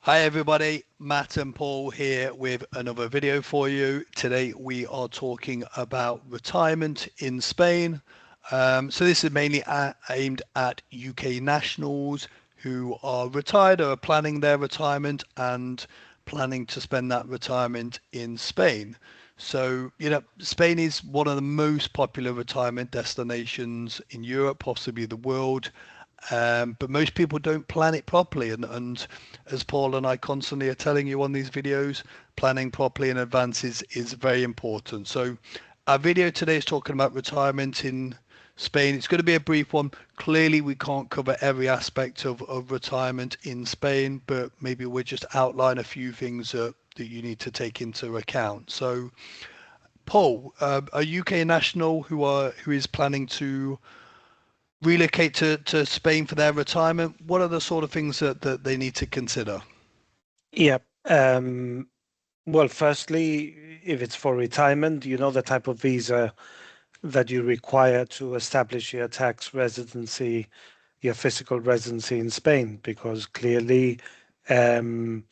Hi everybody, Matt and Paul here with another video for you. Today we are talking about retirement in Spain. So this is mainly aimed at UK nationals who are retired or are planning their retirement and planning to spend that retirement in Spain. So, Spain is one of the most popular retirement destinations in Europe, possibly the world. But most people don't plan it properly. And as Paul and I constantly are telling you on these videos, planning properly in advance is very important. So our video today is talking about retirement in Spain. It's going to be a brief one. Clearly, we can't cover every aspect of retirement in Spain, but maybe we'll just outline a few things that you need to take into account. So, Paul, a UK national who is planning to relocate to Spain for their retirement, what are the sort of things that they need to consider? Yeah. Well, firstly, if it's for retirement, you know the type of visa that you require to establish your tax residency, your physical residency in Spain, because clearly, um,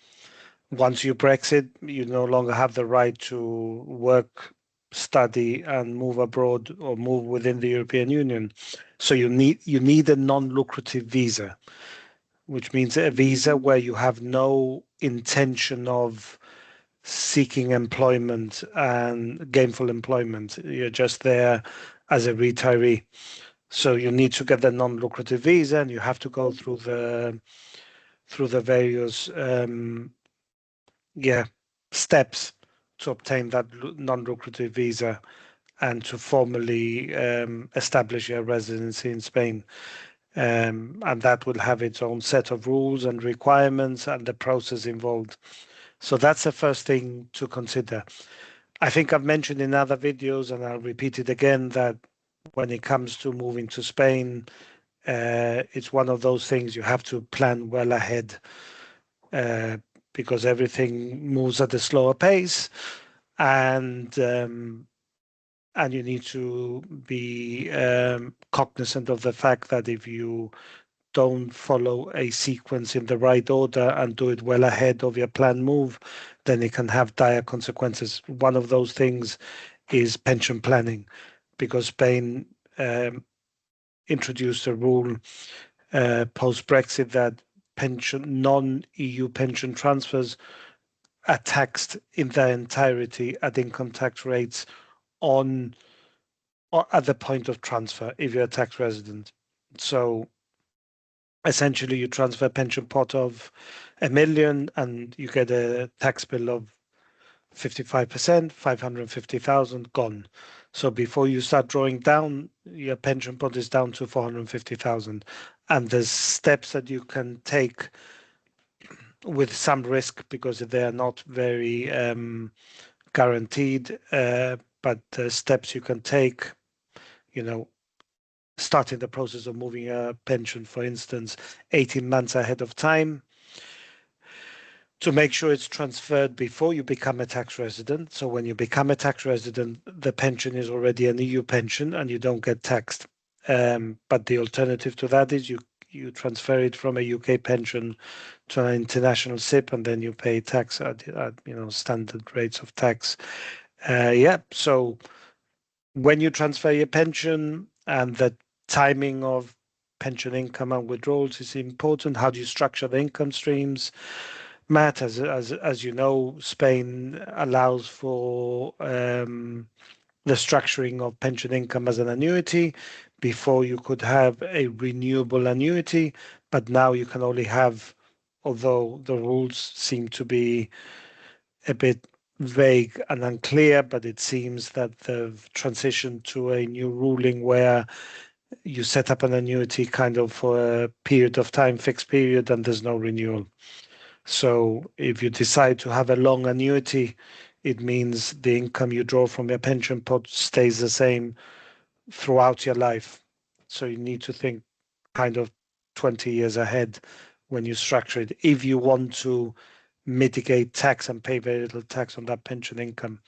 once you Brexit, you no longer have the right to work, study, and move abroad or move within the European Union. So you need a non-lucrative visa, which means a visa where you have no intention of seeking employment and gainful employment. You're just there as a retiree. So you need to get the non-lucrative visa, and you have to go through the various steps to obtain that non-lucrative visa and to formally establish your residency in Spain. And that will have its own set of rules and requirements and the process involved. So that's the first thing to consider. I think I've mentioned in other videos, and I'll repeat it again, that when it comes to moving to Spain, it's one of those things you have to plan well ahead, uh, because everything moves at a slower pace, and you need to be cognizant of the fact that if you don't follow a sequence in the right order and do it well ahead of your planned move, then it can have dire consequences. One of those things is pension planning, because Spain introduced a rule post-Brexit that non-EU pension transfers are taxed in their entirety at income tax rates on or at the point of transfer if you're a tax resident. So essentially you transfer a pension pot of 1 million and you get a tax bill of 55%, 550,000 gone. So before you start drawing down, your pension pot is down to 450,000. And there's steps that you can take with some risk because they are not very guaranteed, but the steps you can take, you know, starting the process of moving a pension, for instance, 18 months ahead of time to make sure it's transferred before you become a tax resident. So when you become a tax resident, the pension is already an EU pension and you don't get taxed. But the alternative to that is you transfer it from a UK pension to an international SIP, and then you pay tax at standard rates of tax. So when you transfer your pension, and the timing of pension income and withdrawals is important. How do you structure the income streams? Matt, as you know, Spain allows for the structuring of pension income as an annuity. Before you could have a renewable annuity, but now you can only have, although the rules seem to be a bit vague and unclear, but it seems that they've transitioned to a new ruling where you set up an annuity kind of for a period of time, fixed period, and there's no renewal. So if you decide to have a long annuity, it means the income you draw from your pension pot stays the same throughout your life. So you need to think kind of 20 years ahead when you structure it, if you want to mitigate tax and pay very little tax on that pension income.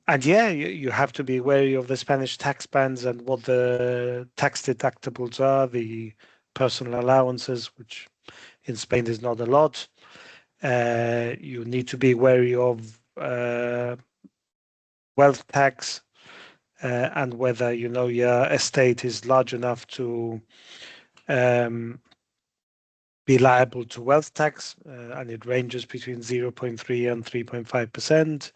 And yeah, you have to be wary of the Spanish tax bands and what the tax deductibles are. The personal allowances, which in Spain is not a lot. You need to be wary of wealth tax and whether your estate is large enough to be liable to wealth tax, and it ranges between 0.3 and 3.5%.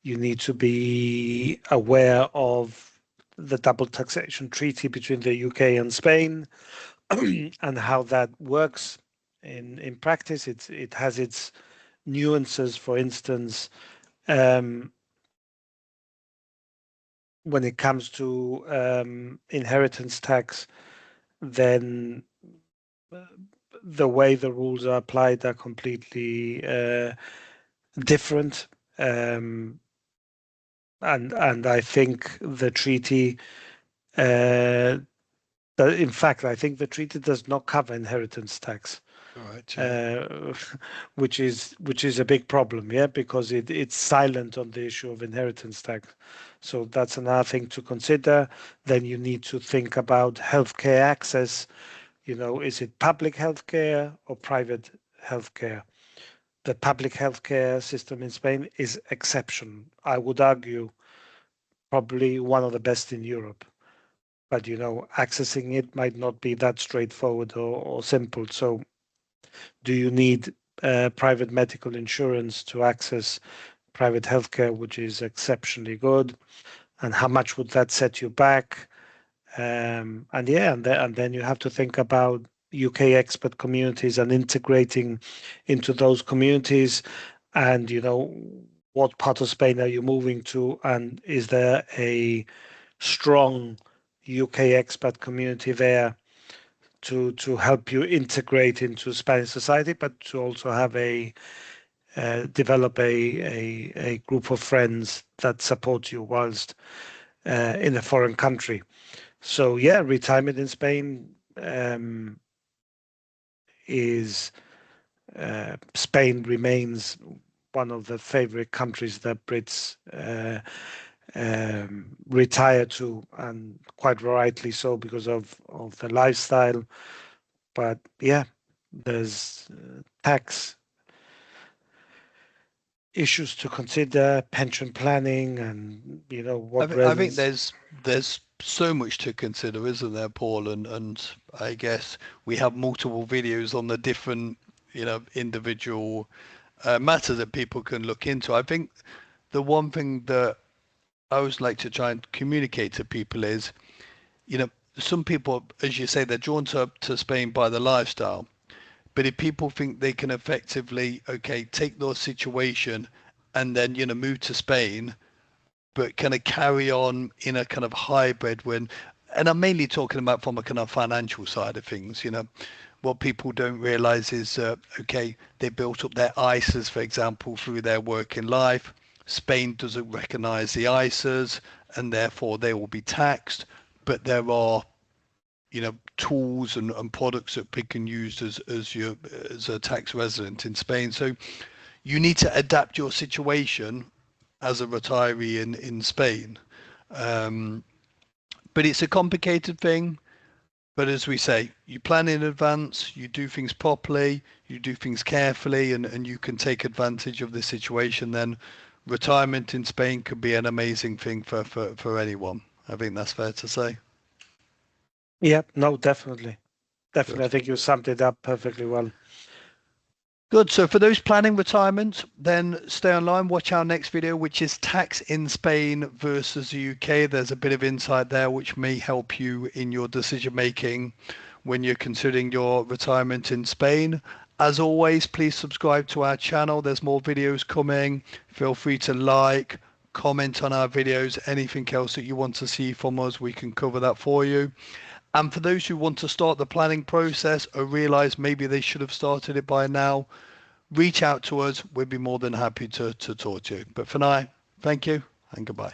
You need to be aware of the double taxation treaty between the UK and Spain and how that works in practice. It has its nuances. For instance, when it comes to inheritance tax, then the way the rules are applied are completely different. And I think the treaty, in fact, I think the treaty does not cover inheritance tax. All right. Yeah. Which is a big problem, yeah, because it's silent on the issue of inheritance tax. So that's another thing to consider. Then you need to think about healthcare access. Is it public healthcare or private healthcare? The public healthcare system in Spain is exceptional. I would argue probably one of the best in Europe. But accessing it might not be that straightforward or simple. So do you need private medical insurance to access private healthcare, which is exceptionally good? And how much would that set you back? And then you have to think about UK expat communities and integrating into those communities. And what part of Spain are you moving to? And is there a strong UK expat community there to help you integrate into Spanish society, but to also have develop a group of friends that support you whilst in a foreign country. So yeah, retirement in Spain is Spain remains one of the favorite countries that Brits retire to, and quite rightly so because of the lifestyle. But yeah, there's tax issues to consider, pension planning, and what I think residents. there's so much to consider, isn't there, Paul? And I guess we have multiple videos on the different, individual matters that people can look into. I think the one thing that I always like to try and communicate to people is, some people, as you say, they're drawn to Spain by the lifestyle. But if people think they can effectively, okay, take their situation and then, move to Spain, but kind of carry on in a kind of hybrid and I'm mainly talking about from a kind of financial side of things, what people don't realize is, okay, they built up their ISAs, for example, through their working life. Spain doesn't recognize the ISAs and therefore they will be taxed, but there are tools and products that people can use as a tax resident in Spain. So you need to adapt your situation as a retiree in Spain. But it's a complicated thing. But as we say, you plan in advance, you do things properly, you do things carefully, and you can take advantage of the situation. Then retirement in Spain could be an amazing thing for anyone. I think that's fair to say. Yeah, no, definitely. Definitely. I Good. think you summed it up perfectly well. Good. So for those planning retirement, then stay online, watch our next video, which is tax in Spain versus the UK. There's a bit of insight there which may help you in your decision making when you're considering your retirement in Spain. As always, please subscribe to our channel. There's more videos coming. Feel free to like, comment on our videos, anything else that you want to see from us, we can cover that for you. And for those who want to start the planning process or realize maybe they should have started it by now, reach out to us. We'd be more than happy to talk to you. But for now, thank you and goodbye.